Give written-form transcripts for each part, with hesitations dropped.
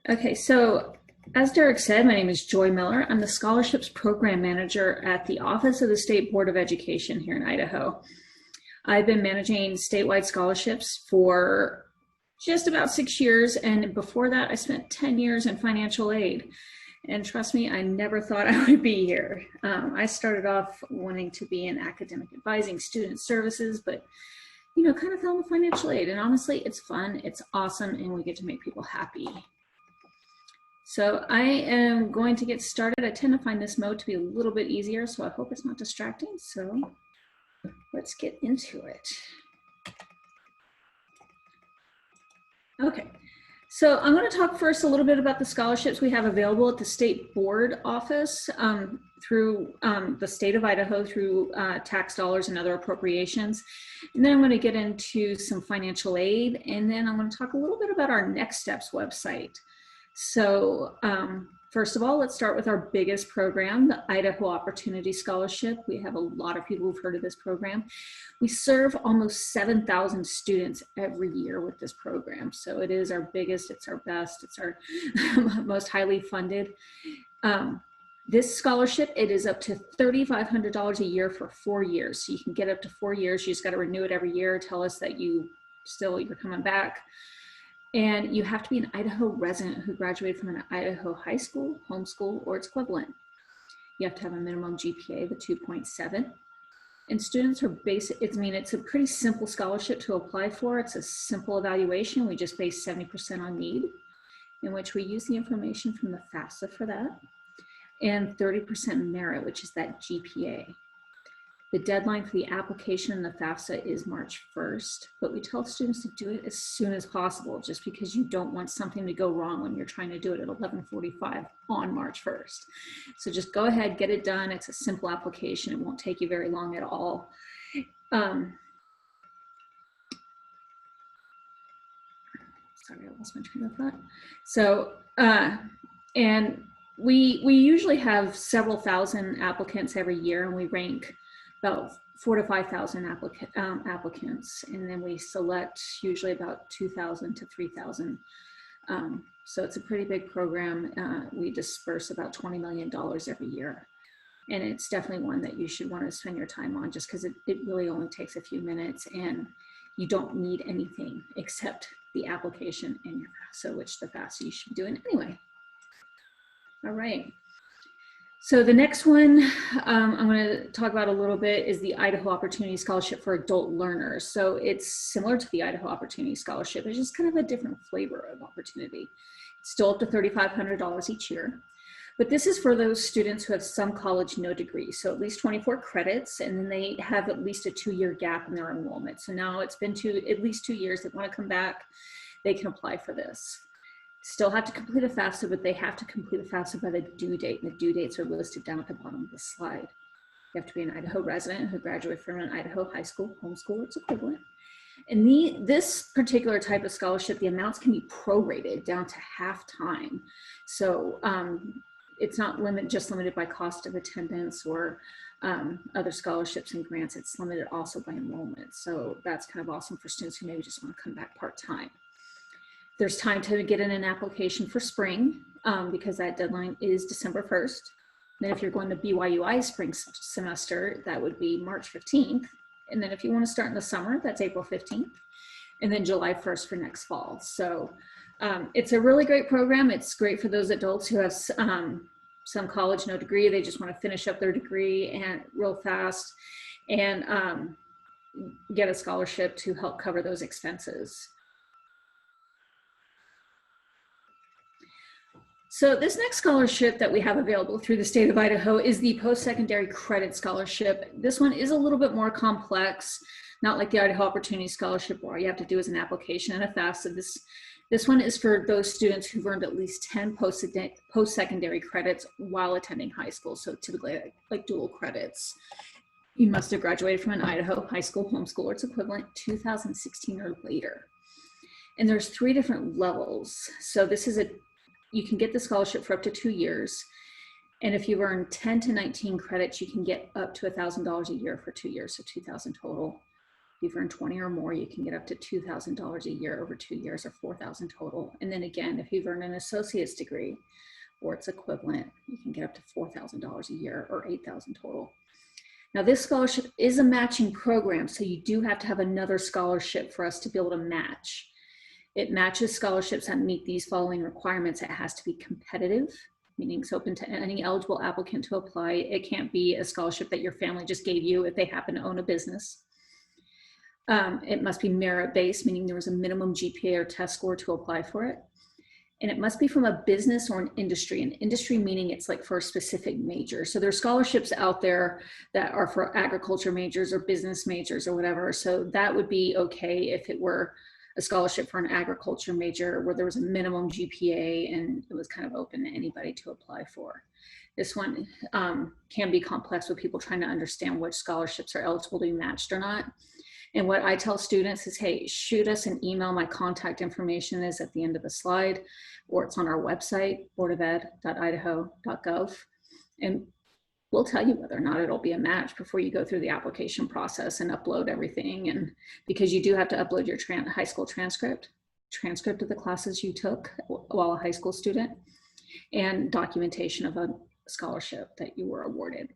Okay, so as Derek said, my name is Joy Miller. I'm the Scholarships Program Manager at the Office of the State Board of Education here in Idaho. I've been managing statewide scholarships for just about 6 years, and before that I spent 10 years in financial aid. And trust me, I never thought I would be here. I started off wanting to be in academic advising, student services, but kind of fell into financial aid. And honestly, it's fun, it's awesome, and we get to make people happy. So I am going to get started. I tend to find this mode to be a little bit easier, so I hope it's not distracting. So let's get into it. Okay, so I'm going to talk first a little bit about the scholarships we have available at the State Board office through the state of Idaho through tax dollars and other appropriations. And then I'm going to get into some financial aid, and then I'm going to talk a little bit about our Next Steps website. So first of all, let's start with our biggest program, the Idaho Opportunity Scholarship. We have a lot of people who've heard of this program. We serve almost 7,000 students every year with this program. So it is our biggest, it's our best, it's our most highly funded. This scholarship, it is up to $3,500 a year for 4 years. So you can get up to 4 years. You just got to renew it every year. Tell us that you're coming back. And you have to be an Idaho resident who graduated from an Idaho high school, homeschool, or its equivalent. You have to have a minimum GPA, the 2.7. And students are it's a pretty simple scholarship to apply for. It's a simple evaluation. We just base 70% on need, in which we use the information from the FAFSA for that, and 30% merit, which is that GPA. The deadline for the application in the FAFSA is March 1st, but we tell students to do it as soon as possible, just because you don't want something to go wrong when you're trying to do it at 11:45 on March 1st. So just go ahead, get it done. It's a simple application. It won't take you very long at all. Sorry, I lost my train of thought. So, and we usually have several thousand applicants every year, and we rank about 4,000 to 5,000 applicants, and then we select usually about 2,000 to 3,000. So it's a pretty big program. We disperse about $20 million every year, and it's definitely one that you should want to spend your time on, just because it really only takes a few minutes, and you don't need anything except the application and your FAFSA, which the FAFSA you should be doing anyway. All right. So the next one I'm going to talk about a little bit is the Idaho Opportunity Scholarship for Adult Learners. So it's similar to the Idaho Opportunity Scholarship. It's just kind of a different flavor of opportunity. It's still up to $3,500 each year. But this is for those students who have some college, no degree. So at least 24 credits, and then they have at least a 2-year gap in their enrollment. So now it's been at least 2 years. They want to come back, they can apply for this. Still have to complete a FAFSA, but they have to complete a FAFSA by the due date, and the due dates are listed down at the bottom of the slide. You have to be an Idaho resident who graduated from an Idaho high school, homeschool, or its equivalent. And this particular type of scholarship, the amounts can be prorated down to half time. So it's not just limited by cost of attendance or other scholarships and grants. It's limited also by enrollment. So that's kind of awesome for students who maybe just want to come back part-time. There's time to get in an application for spring because that deadline is December 1st. Then if you're going to BYUI spring semester, that would be March 15th. And then if you want to start in the summer, that's April 15th. And then July 1st for next fall. So it's a really great program. It's great for those adults who have some college, no degree. They just want to finish up their degree and real fast and get a scholarship to help cover those expenses. So this next scholarship that we have available through the state of Idaho is the Post-Secondary Credit Scholarship. This one is a little bit more complex, not like the Idaho Opportunity Scholarship where all you have to do is an application and a FAFSA. This one is for those students who've earned at least 10 post-secondary credits while attending high school, so typically like dual credits. You must have graduated from an Idaho high school, homeschool, or its equivalent 2016 or later. And there's 3 different levels. So you can get the scholarship for up to 2 years. And if you've earned 10 to 19 credits, you can get up to $1,000 a year for 2 years, so $2,000 total. If you've earned 20 or more, you can get up to $2,000 a year over 2 years, or $4,000 total. And then again, if you've earned an associate's degree or its equivalent, you can get up to $4,000 a year, or $8,000 total. Now, this scholarship is a matching program, so you do have to have another scholarship for us to be able to match. It matches scholarships that meet these following requirements. It has to be competitive, meaning it's open to any eligible applicant to apply. It can't be a scholarship that your family just gave you if they happen to own a business. It must be merit-based, meaning there was a minimum GPA or test score to apply for it. And it must be from a business or an industry meaning it's like for a specific major. So there's scholarships out there that are for agriculture majors or business majors or whatever. So that would be okay if it were a scholarship for an agriculture major where there was a minimum GPA and it was kind of open to anybody to apply for. This one can be complex with people trying to understand which scholarships are eligible to be matched or not. And what I tell students is, hey, shoot us an email. My contact information is at the end of the slide, or it's on our website, boardofed.idaho.gov. And we'll tell you whether or not it'll be a match before you go through the application process and upload everything. And because you do have to upload your high school transcript of the classes you took while a high school student, and documentation of a scholarship that you were awarded.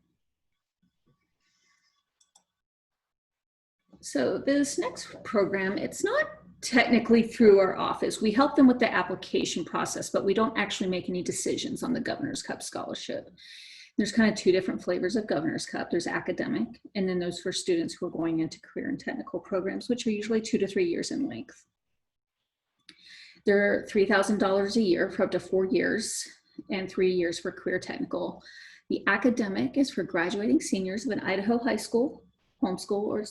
So this next program, it's not technically through our office. We help them with the application process, but we don't actually make any decisions on the Governor's Cup scholarship. There's kind of two different flavors of Governor's Cup. There's academic, and then those for students who are going into career and technical programs, which are usually 2 to 3 years in length. They're $3,000 a year for up to 4 years, and 3 years for career technical. The academic is for graduating seniors of an Idaho high school, homeschool, or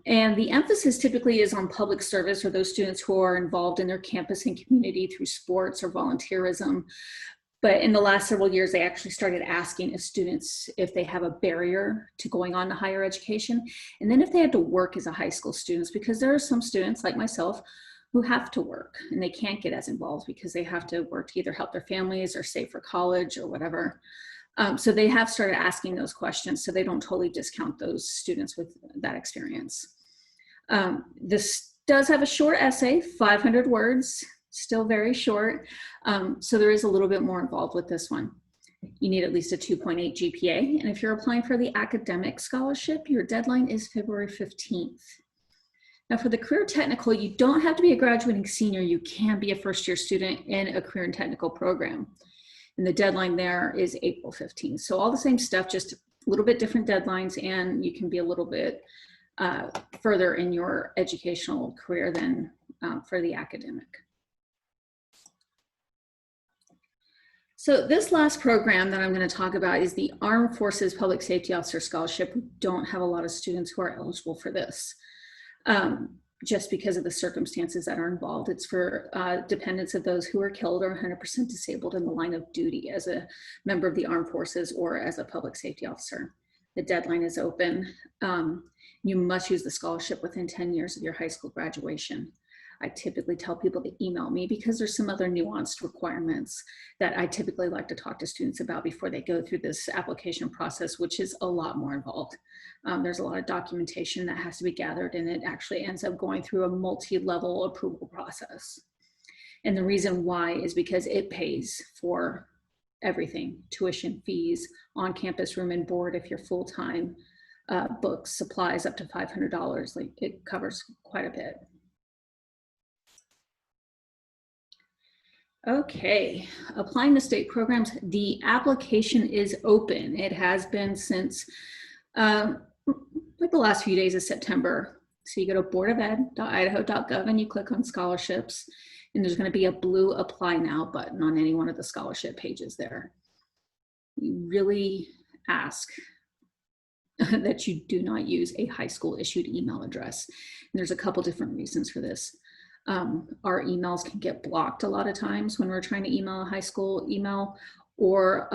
and the emphasis typically is on public service, or those students who are involved in their campus and community through sports or volunteerism. But in the last several years, they actually started asking students if they have a barrier to going on to higher education, and then if they had to work as a high school students, because there are some students like myself who have to work and they can't get as involved because they have to work to either help their families or save for college or whatever. So they have started asking those questions, so they don't totally discount those students with that experience. This does have a short essay, 500 words, still very short. So there is a little bit more involved with this one. You need at least a 2.8 GPA. And if you're applying for the academic scholarship, your deadline is February 15th. Now for the career technical, you don't have to be a graduating senior. You can be a first-year student in a career and technical program. And the deadline there is April 15th. So all the same stuff, just a little bit different deadlines, and you can be a little bit further in your educational career than for the academic. So this last program that I'm going to talk about is the Armed Forces Public Safety Officer Scholarship. We don't have a lot of students who are eligible for this. Just because of the circumstances that are involved. It's for dependents of those who are killed or 100% disabled in the line of duty as a member of the armed forces or as a public safety officer. The deadline is open. You must use the scholarship within 10 years of your high school graduation. I typically tell people to email me because there's some other nuanced requirements that I typically like to talk to students about before they go through this application process, which is a lot more involved. There's a lot of documentation that has to be gathered, and it actually ends up going through a multi-level approval process. And the reason why is because it pays for everything: tuition, fees, on-campus room and board if you're full-time, books, supplies up to $500. Like, it covers quite a bit. Okay, applying to state programs, the application is open. It has been since like the last few days of September. So you go to boardofed.idaho.gov and you click on scholarships, and there's going to be a blue apply now button on any one of the scholarship pages there. We really ask that you do not use a high school issued email address. And there's a couple different reasons for this. Our emails can get blocked a lot of times when we're trying to email a high school email, or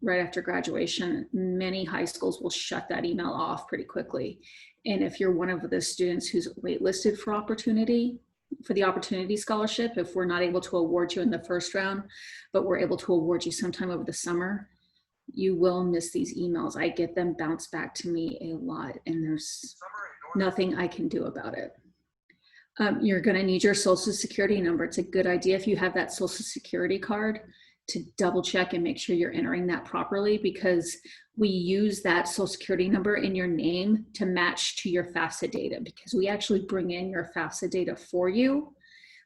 right after graduation, many high schools will shut that email off pretty quickly. And if you're one of the students who's waitlisted for the Opportunity Scholarship, if we're not able to award you in the first round, but we're able to award you sometime over the summer, you will miss these emails. I get them bounced back to me a lot, and there's nothing I can do about it. You're going to need your social security number. It's a good idea if you have that social security card to double check and make sure you're entering that properly, because we use that social security number in your name to match to your FAFSA data, because we actually bring in your FAFSA data for you,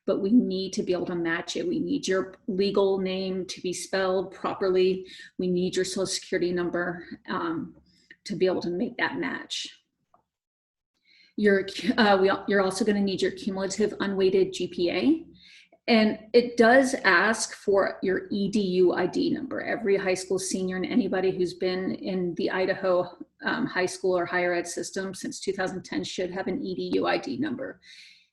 but we need to be able to match it. We need your legal name to be spelled properly. We need your social security number to be able to make that match. You're also going to need your cumulative unweighted GPA. And it does ask for your EDU ID number. Every high school senior and anybody who's been in the Idaho high school or higher ed system since 2010 should have an EDU ID number.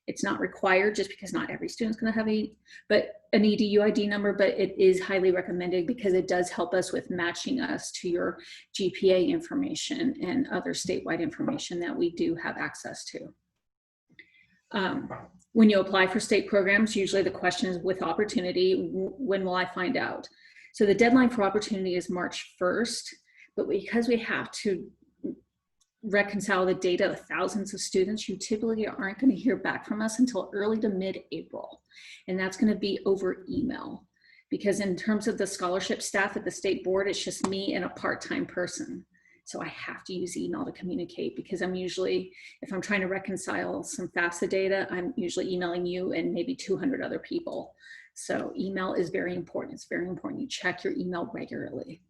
It's not required, just because not every student's going to have an EDU ID number, but it is highly recommended because it does help us with matching us to your GPA information and other statewide information that we do have access to. When you apply for state programs, usually the question is with opportunity, when will I find out? So the deadline for opportunity is March 1st, but because we have to reconcile the data of thousands of students, you typically aren't going to hear back from us until early to mid-April. And that's going to be over email, because in terms of the scholarship staff at the state board, it's just me and a part-time person. So I have to use email to communicate, because I'm usually, if I'm trying to reconcile some FAFSA data, I'm usually emailing you and maybe 200 other people. So email is very important. It's very important you check your email regularly.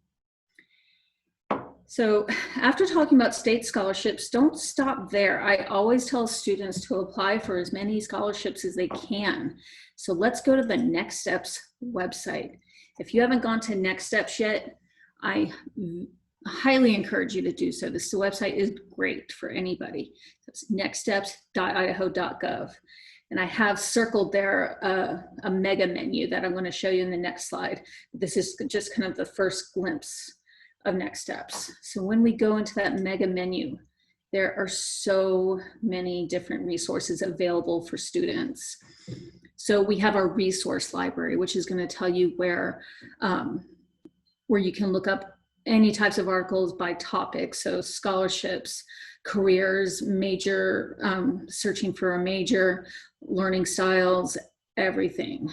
So after talking about state scholarships, don't stop there. I always tell students to apply for as many scholarships as they can. So let's go to the Next Steps website. If you haven't gone to Next Steps yet, I highly encourage you to do so. This website is great for anybody. It's nextsteps.idaho.gov. And I have circled there a mega menu that I'm going to show you in the next slide. This is just kind of the first glimpse of Next Steps. So when we go into that mega menu, there are so many different resources available for students. So we have our resource library, which is going to tell you where you can look up any types of articles by topic. So scholarships, careers, major, searching for a major, learning styles, everything.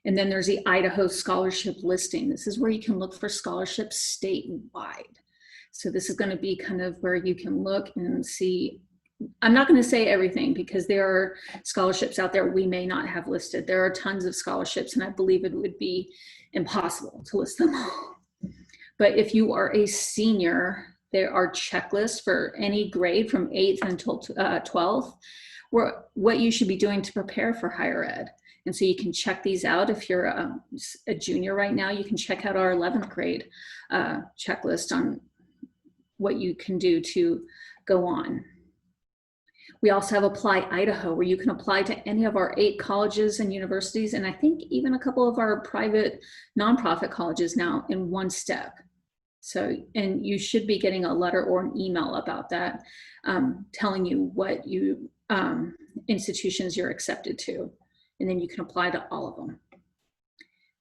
And then there's the Idaho scholarship listing. This is where you can look for scholarships statewide. So this is going to be kind of where you can look and see. I'm not going to say everything, because there are scholarships out there we may not have listed. There are tons of scholarships, and I believe it would be impossible to list them all. But if you are a senior, there are checklists for any grade from 8th until 12th, where what you should be doing to prepare for higher ed. And so you can check these out. If you're a junior right now, you can check out our 11th grade checklist on what you can do to go on. We also have Apply Idaho, where you can apply to any of our 8 colleges and universities, and I think even a couple of our private nonprofit colleges now in one step. So, and you should be getting a letter or an email about that, telling you what institutions you're accepted to. And then you can apply to all of them.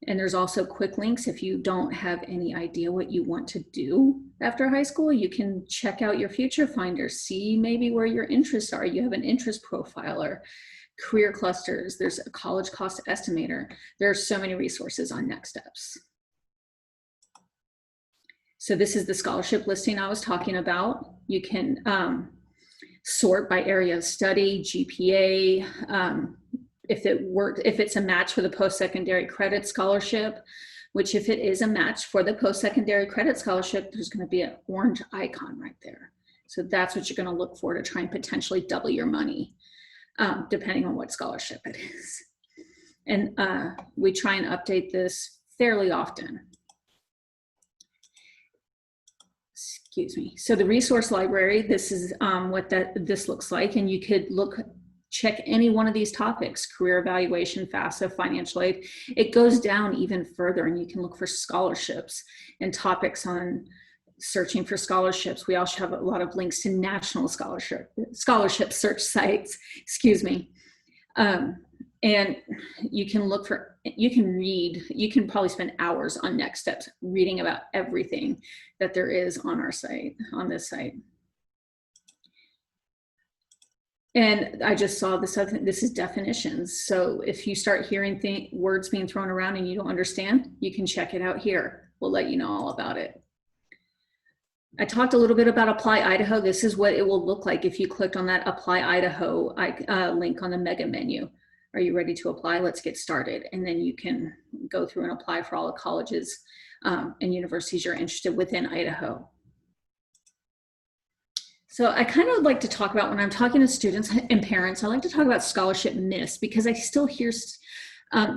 And there's also quick links. If you don't have any idea what you want to do after high school, you can check out your future finder, see maybe where your interests are. You have an interest profiler, career clusters, there's a college cost estimator. There are so many resources on Next Steps. So this is the scholarship listing I was talking about. You can sort by area of study, GPA, if it's a match for the post-secondary credit scholarship, which if it is a match for the post-secondary credit scholarship, there's going to be an orange icon right there. So that's what you're going to look for to try and potentially double your money, depending on what scholarship it is. And we try and update this fairly often. Excuse me. So the resource library, this is what this looks like, and you could check any one of these topics: career evaluation, FAFSA, financial aid. It goes down even further, and you can look for scholarships and topics on searching for scholarships. We also have a lot of links to national scholarship search sites, excuse me. And you can look for, you can read, you can probably spend hours on Next Steps reading about everything that there is on our site, on this site. And I just saw this, this is definitions. So if you start hearing words being thrown around and you don't understand, you can check it out here. We'll let you know all about it. I talked a little bit about Apply Idaho. This is what it will look like if you clicked on that Apply Idaho link on the mega menu. Are you ready to apply? Let's get started. And then you can go through and apply for all the colleges and universities you're interested within Idaho. So I kind of like to talk about, when I'm talking to students and parents, I like to talk about scholarship myths, because I still hear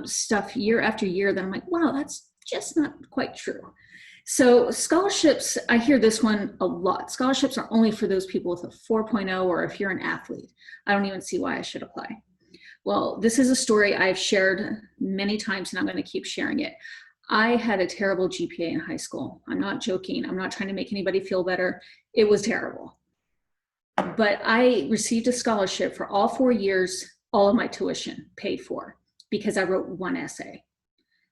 stuff year after year that I'm like, wow, that's just not quite true. So scholarships, I hear this one a lot. Scholarships are only for those people with a 4.0, or if you're an athlete. I don't even see why I should apply. Well, this is a story I've shared many times, and I'm going to keep sharing it. I had a terrible GPA in high school. I'm not joking. I'm not trying to make anybody feel better. It was terrible. But I received a scholarship for all 4 years, all of my tuition paid for, because I wrote one essay.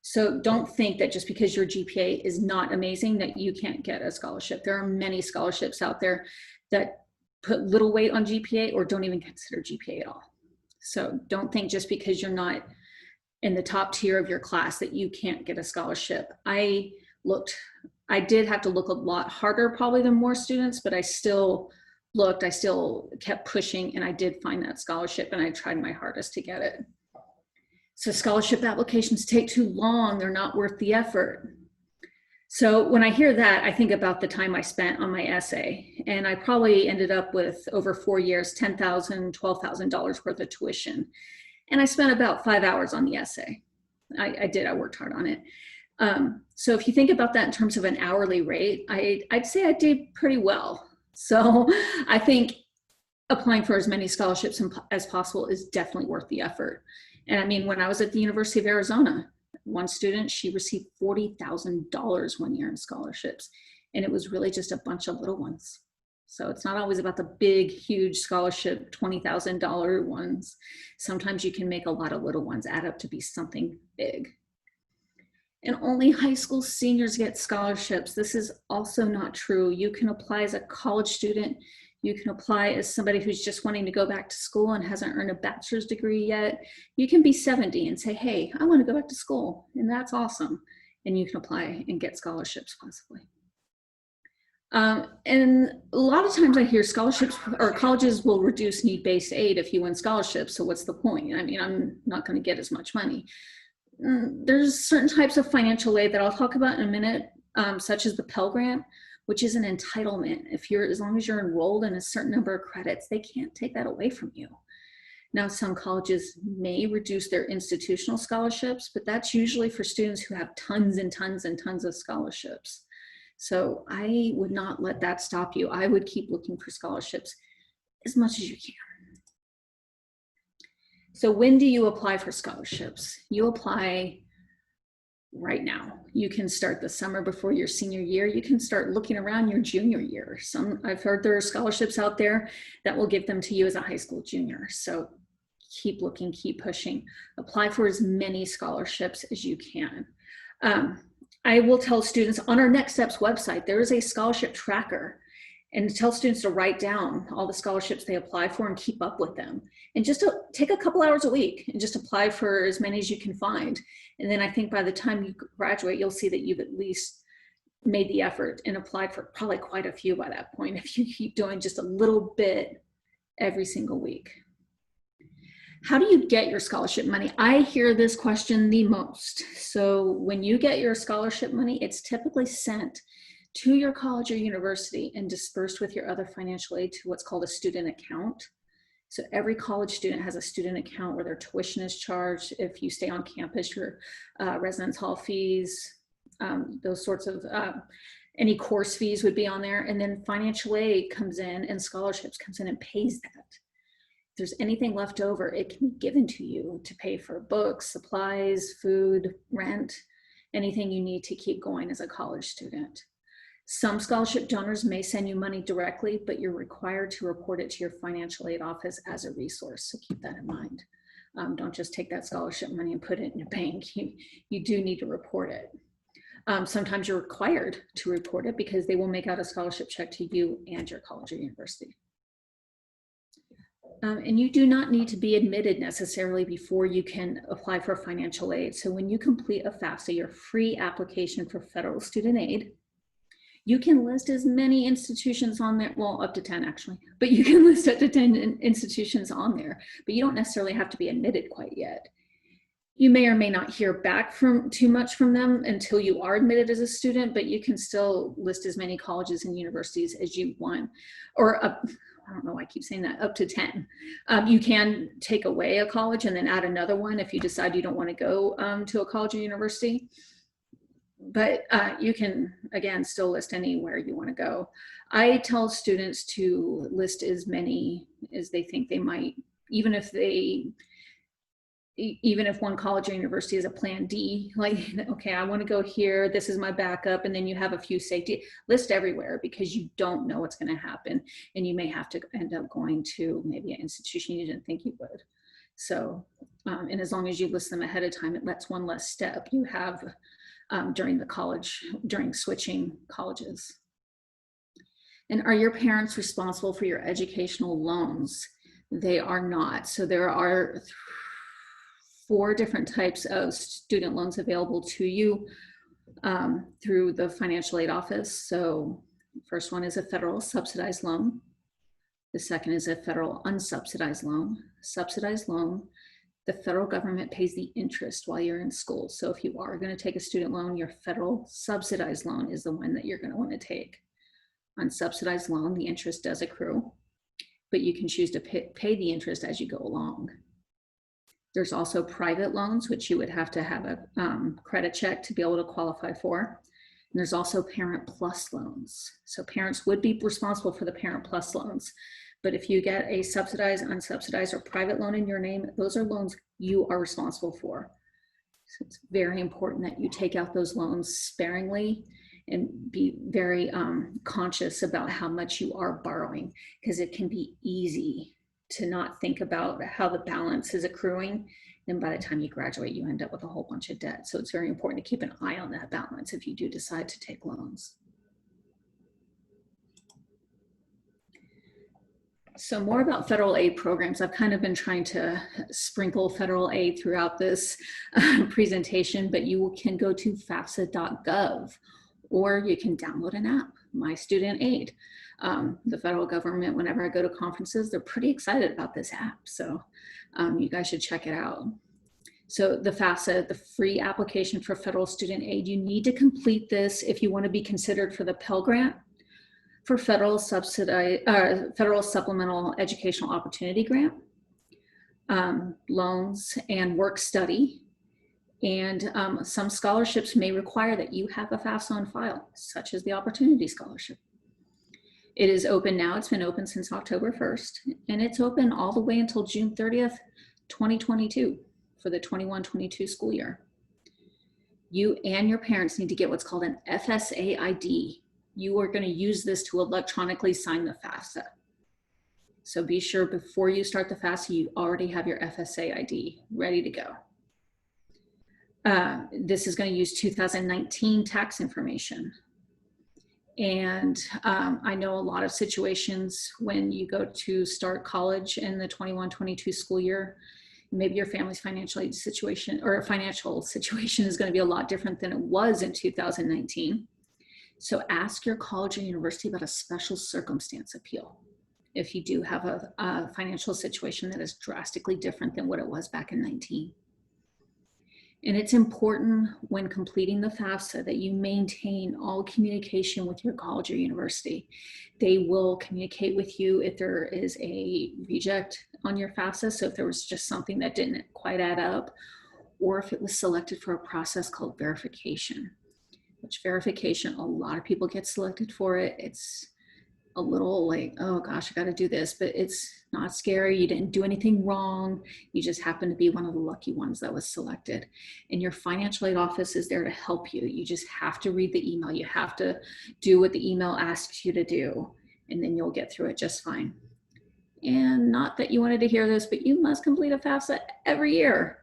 So don't think that just because your GPA is not amazing that you can't get a scholarship. There are many scholarships out there that put little weight on GPA or don't even consider GPA at all. So don't think just because you're not in the top tier of your class that you can't get a scholarship. I did have to look a lot harder probably than more students, but I still looked, I still kept pushing, and I did find that scholarship, and I tried my hardest to get it. So scholarship applications take too long. They're not worth the effort. So when I hear that, I think about the time I spent on my essay, and I probably ended up with, over 4 years, $10,000, $12,000 worth of tuition. And I spent about 5 hours on the essay. I worked hard on it. So if you think about that in terms of an hourly rate, I'd say I did pretty well. So I think applying for as many scholarships as possible is definitely worth the effort. And I mean, when I was at the University of Arizona, one student, she received $40,000 one year in scholarships. And it was really just a bunch of little ones. So it's not always about the big, huge scholarship, $20,000 ones. Sometimes you can make a lot of little ones add up to be something big. And only high school seniors get scholarships. This is also not true. You can apply as a college student. You can apply as somebody who's just wanting to go back to school and hasn't earned a bachelor's degree yet. You can be 70 and say, hey, I want to go back to school, and that's awesome. And you can apply and get scholarships possibly. And a lot of times I hear scholarships or colleges will reduce need-based aid if you win scholarships. So what's the point? I mean, I'm not going to get as much money. There's certain types of financial aid that I'll talk about in a minute, such as the Pell Grant, which is an entitlement. As long as you're enrolled in a certain number of credits, they can't take that away from you. Now, some colleges may reduce their institutional scholarships, but that's usually for students who have tons and tons and tons of scholarships. So I would not let that stop you. I would keep looking for scholarships as much as you can. So when do you apply for scholarships? You apply right now. You can start the summer before your senior year. You can start looking around your junior year. I've heard there are scholarships out there that will give them to you as a high school junior. So keep looking, keep pushing. Apply for as many scholarships as you can. I will tell students on our Next Steps website, there is a scholarship tracker, and tell students to write down all the scholarships they apply for and keep up with them. And just to take a couple hours a week and just apply for as many as you can find. And then I think by the time you graduate, you'll see that you've at least made the effort and applied for probably quite a few by that point, if you keep doing just a little bit every single week. How do you get your scholarship money? I hear this question the most. So when you get your scholarship money, it's typically sent to your college or university and dispersed with your other financial aid to what's called a student account. So every college student has a student account where their tuition is charged. If you stay on campus, your residence hall fees, those sorts of, any course fees would be on there. And then financial aid comes in and scholarships comes in and pays that. If there's anything left over, it can be given to you to pay for books, supplies, food, rent, anything you need to keep going as a college student. Some scholarship donors may send you money directly, but you're required to report it to your financial aid office as a resource, so keep that in mind. Don't just take that scholarship money and put it in your bank. You do need to report it. Sometimes you're required to report it because they will make out a scholarship check to you and your college or university. And you do not need to be admitted necessarily before you can apply for financial aid. So when you complete a FAFSA, your free application for federal student aid, you can list as many institutions on there, well, up to 10 actually, but you can list up to 10 institutions on there, but you don't necessarily have to be admitted quite yet. You may or may not hear back from too much from them until you are admitted as a student, but you can still list as many colleges and universities as you want, or up, I don't know why I keep saying that, up to 10. You can take away a college and then add another one if you decide you don't want to go to a college or university. But you can, again, still list anywhere you want to go. I tell students to list as many as they think they might, even if one college or university is a plan D, like, okay, I want to go here, this is my backup, and then you have a few safety, list everywhere because you don't know what's going to happen. And you may have to end up going to maybe an institution you didn't think you would. So, and as long as you list them ahead of time, that's one less step you have during switching colleges. And are your parents responsible for your educational loans? They are not. So there are 4 different types of student loans available to you through the financial aid office. So first one is a federal subsidized loan. The second is a federal unsubsidized loan. Subsidized loan, the federal government pays the interest while you're in school. So if you are going to take a student loan, your federal subsidized loan is the one that you're going to want to take. Unsubsidized loan, the interest does accrue, but you can choose to pay the interest as you go along. There's also private loans, which you would have to have a credit check to be able to qualify for. And there's also Parent Plus loans. So parents would be responsible for the Parent Plus loans. But if you get a subsidized, unsubsidized, or private loan in your name, those are loans you are responsible for. So it's very important that you take out those loans sparingly and be very conscious about how much you are borrowing, because it can be easy to not think about how the balance is accruing. And by the time you graduate, you end up with a whole bunch of debt. So it's very important to keep an eye on that balance if you do decide to take loans. So more about federal aid programs. I've kind of been trying to sprinkle federal aid throughout this presentation, but you can go to FAFSA.gov, or you can download an app, My Student Aid. The federal government, whenever I go to conferences, they're pretty excited about this app. So you guys should check it out. So the FAFSA, the free application for federal student aid, you need to complete this if you want to be considered for the Pell Grant, for federal supplemental educational opportunity grant, loans and work study. And some scholarships may require that you have a FAFSA on file, such as the Opportunity Scholarship. It is open now. It's been open since October 1st, and it's open all the way until June 30th, 2022 for the 21-22 school year. You and your parents need to get what's called an FSA ID. You are going to use this to electronically sign the FAFSA. So be sure before you start the FAFSA, you already have your FSA ID ready to go. This is going to use 2019 tax information. And I know a lot of situations when you go to start college in the 21-22 school year, maybe your family's financial situation is going to be a lot different than it was in 2019. So ask your college or university about a special circumstance appeal if you do have a financial situation that is drastically different than what it was back in 19. And it's important when completing the FAFSA that you maintain all communication with your college or university. They will communicate with you if there is a reject on your FAFSA, so if there was just something that didn't quite add up, or if it was selected for a process called verification, which verification, a lot of people get selected for it. It's a little like, oh gosh, I got to do this, but it's not scary. You didn't do anything wrong. You just happen to be one of the lucky ones that was selected. And your financial aid office is there to help you. You just have to read the email. You have to do what the email asks you to do, and then you'll get through it just fine. And not that you wanted to hear this, but you must complete a FAFSA every year.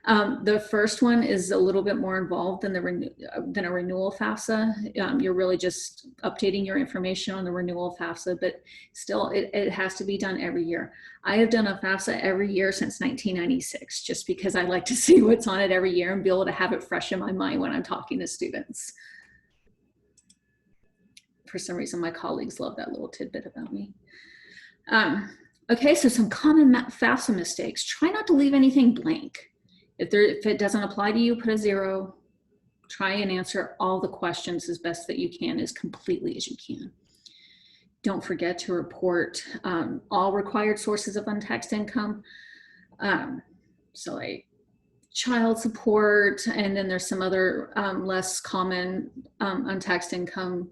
The first one is a little bit more involved than a renewal FAFSA. You're really just updating your information on the renewal FAFSA, but still it has to be done every year. I have done a FAFSA every year since 1996, just because I like to see what's on it every year and be able to have it fresh in my mind when I'm talking to students. For some reason, my colleagues love that little tidbit about me. Okay, so some common FAFSA mistakes. Try not to leave anything blank. If it doesn't apply to you, put a 0. Try and answer all the questions as best that you can, as completely as you can. Don't forget to report all required sources of untaxed income. So like child support, and then there's some other less common untaxed income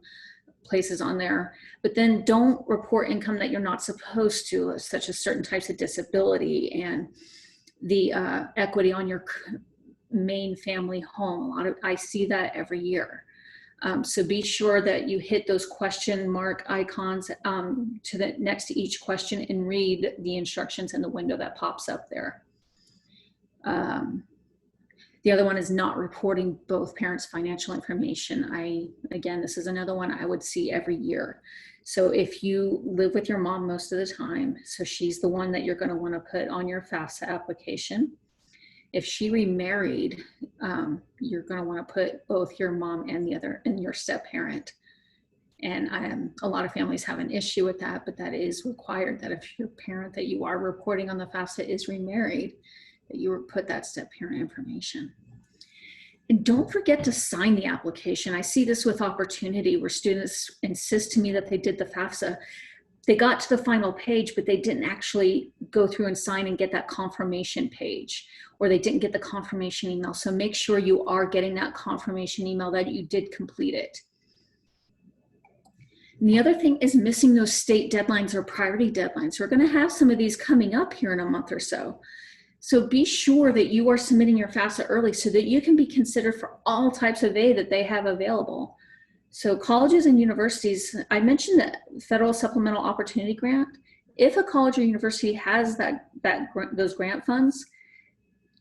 places on there. But then don't report income that you're not supposed to, such as certain types of disability and the equity on your main family home. I see that every year. So be sure that you hit those question mark icons next to each question and read the instructions in the window that pops up there. The other one is not reporting both parents' financial information. Again, this is another one I would see every year. So if you live with your mom most of the time, so she's the one that you're going to want to put on your FAFSA application. If she remarried, you're going to want to put both your mom and your step parent. And a lot of families have an issue with that, but that is required, that if your parent that you are reporting on the FAFSA is remarried, that you would put that step parent information. And don't forget to sign the application. I see this with Opportunity, where students insist to me that they did the FAFSA. They got to the final page, but they didn't actually go through and sign and get that confirmation page, or they didn't get the confirmation email. So make sure you are getting that confirmation email that you did complete it. And the other thing is missing those state deadlines or priority deadlines. We're going to have some of these coming up here in a month or so. So be sure that you are submitting your FAFSA early so that you can be considered for all types of aid that they have available. So colleges and universities, I mentioned that Federal Supplemental Opportunity Grant. If a college or university has those grant funds,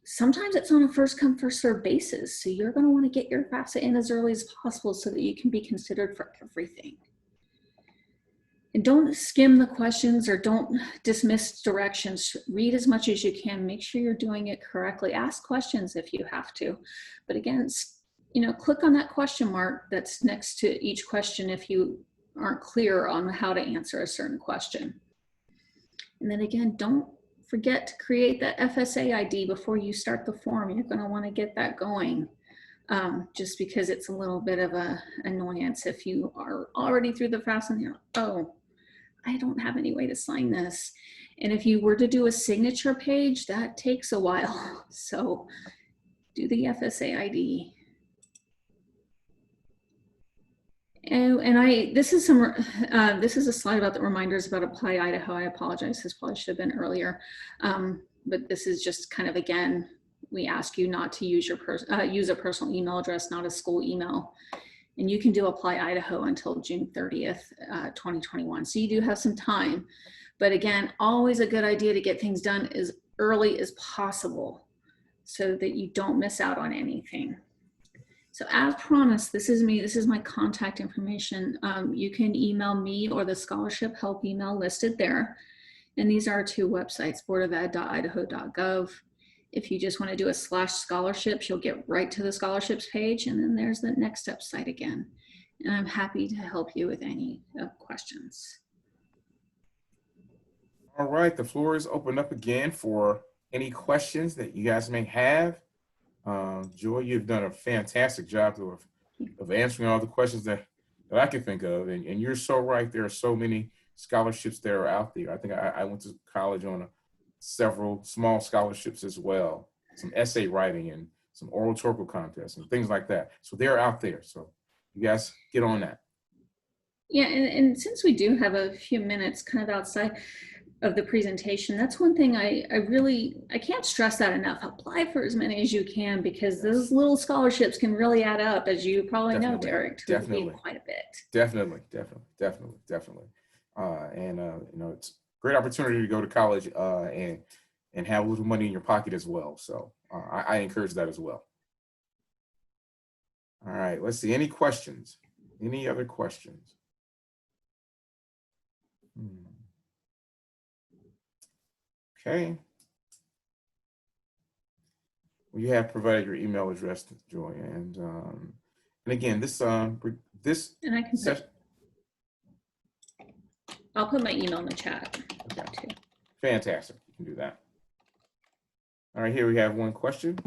sometimes it's on a first come, first served basis. So you're going to want to get your FAFSA in as early as possible so that you can be considered for everything. And don't skim the questions or don't dismiss directions. Read as much as you can. Make sure you're doing it correctly. Ask questions if you have to. But again, click on that question mark that's next to each question if you aren't clear on how to answer a certain question. And then again, don't forget to create that FSA ID before you start the form. You're going to want to get that going. Just because it's a little bit of an annoyance if you are already through the FAFSA and you're, oh, I don't have any way to sign this. And if you were to do a signature page, that takes a while. So do the FSA ID. And this is a slide about the reminders about Apply Idaho. I apologize, this probably should have been earlier. But this is just kind of, again, we ask you not to use use a personal email address, not a school email. And you can do Apply Idaho until June 30th, 2021. So you do have some time. But again, always a good idea to get things done as early as possible so that you don't miss out on anything. So as promised, this is me, this is my contact information. You can email me or the scholarship help email listed there. And these are our two websites, boardofed.idaho.gov. If you just want to do a /scholarships, you'll get right to the scholarships page, and then there's the next step site again. And I'm happy to help you with any questions. All right, the floor is open up again for any questions that you guys may have. Joy, you've done a fantastic job of answering all the questions that I can think of. And you're so right, there are so many scholarships that are out there. I think I went to college on several small scholarships as well, some essay writing and some oral rhetorical contests and things like that. So they're out there. So you guys get on that. Yeah, and since we do have a few minutes kind of outside of the presentation, that's one thing I can't stress that enough. Apply for as many as you can, because those little scholarships can really add up, as you probably know, Derek, to quite a bit. Definitely. great opportunity to go to college and have a little money in your pocket as well. So I encourage that as well. All right, let's see. Any questions? Any other questions? Okay. Well, you have provided your email address, Joy, and again, this this And I can session. I'll put my email in the chat. Okay. Too. Fantastic. You can do that. All right, here we have one question.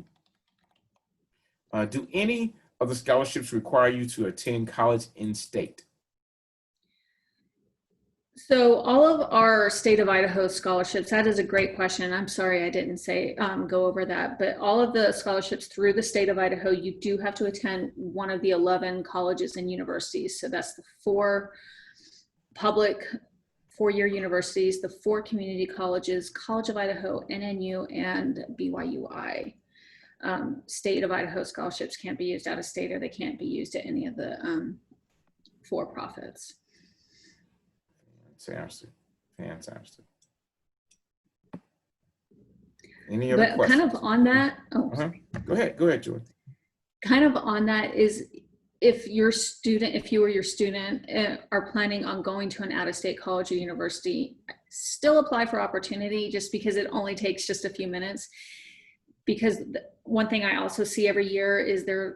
Do any of the scholarships require you to attend college in state? So all of our state of Idaho scholarships, that is a great question. I'm sorry I didn't say go over that, but all of the scholarships through the state of Idaho, you do have to attend one of the 11 colleges and universities. So that's the 4 public four-year universities, the 4 community colleges, College of Idaho, NNU, and BYUI. State of Idaho scholarships can't be used out of state, or they can't be used at any of the for-profits. Fantastic. Fantastic. Any other questions? Kind of on that, Go ahead, Joy. Kind of on that is, if you or your student are planning on going to an out-of-state college or university, still apply for opportunity, just because it only takes just a few minutes. Because one thing I also see every year is a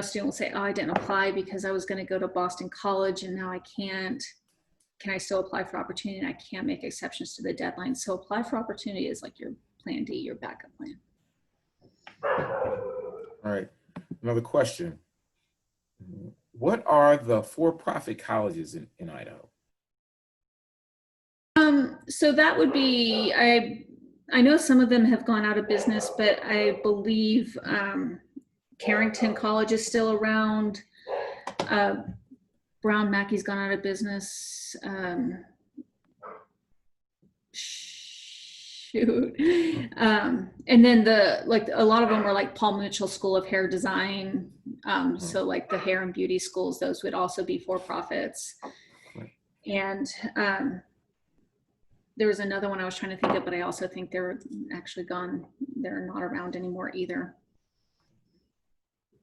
student will say, oh, I didn't apply because I was going to go to Boston College and now I can't. Can I still apply for opportunity? And I can't make exceptions to the deadline. So apply for opportunity is like your plan D, your backup plan. All right. Another question. What are the for-profit colleges in Idaho? So that would be, I know some of them have gone out of business, but I believe Carrington College is still around. Brown Mackey's gone out of business. And then a lot of them were like Paul Mitchell School of Hair Design. So like the hair and beauty schools, those would also be for-profits. And there was another one I was trying to think of, but I also think they're actually gone. They're not around anymore either.